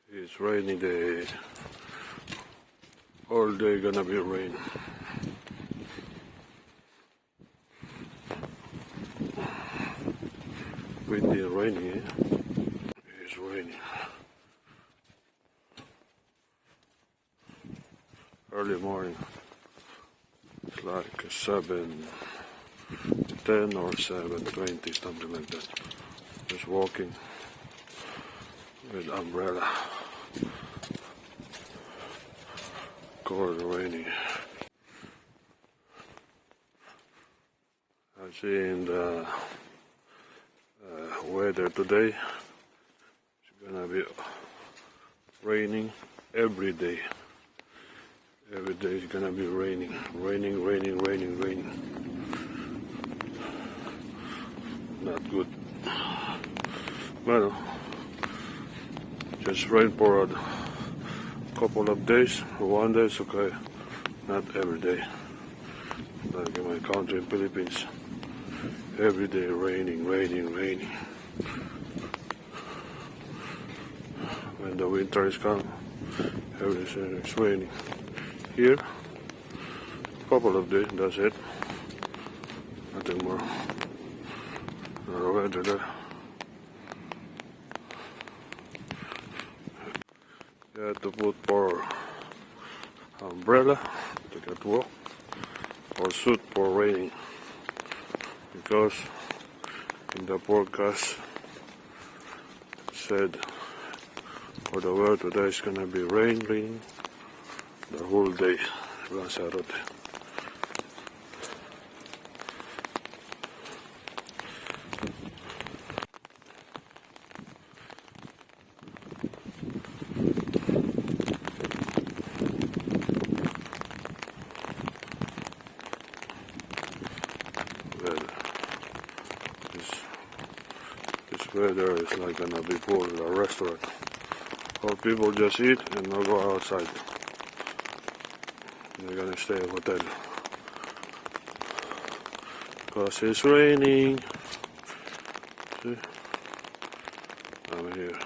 It's rainy day. All day gonna be rain. Windy and rainy, eh? It's raining. Early morning. It's like 7:10 or 7:20, something like that. Just walking with umbrella. Cold, rainy. I'm seeing the weather today. It's gonna be raining every day. Every day it's gonna be raining. Not good. Well, just rain for a couple of days. One day is okay. Not every day. Like in my country in Philippines. Every day raining. When the winter is come, everything is raining. Here, couple of days, that's it. Nothing more. The weather there. You have to put for umbrella to get walk or suit for raining, because in the forecast said for the weather today is gonna be raining the whole day, Lanzarote. This weather is like gonna be full in a restaurant. All people just eat and not go outside. They're gonna stay at hotel because it's raining. See, I'm here.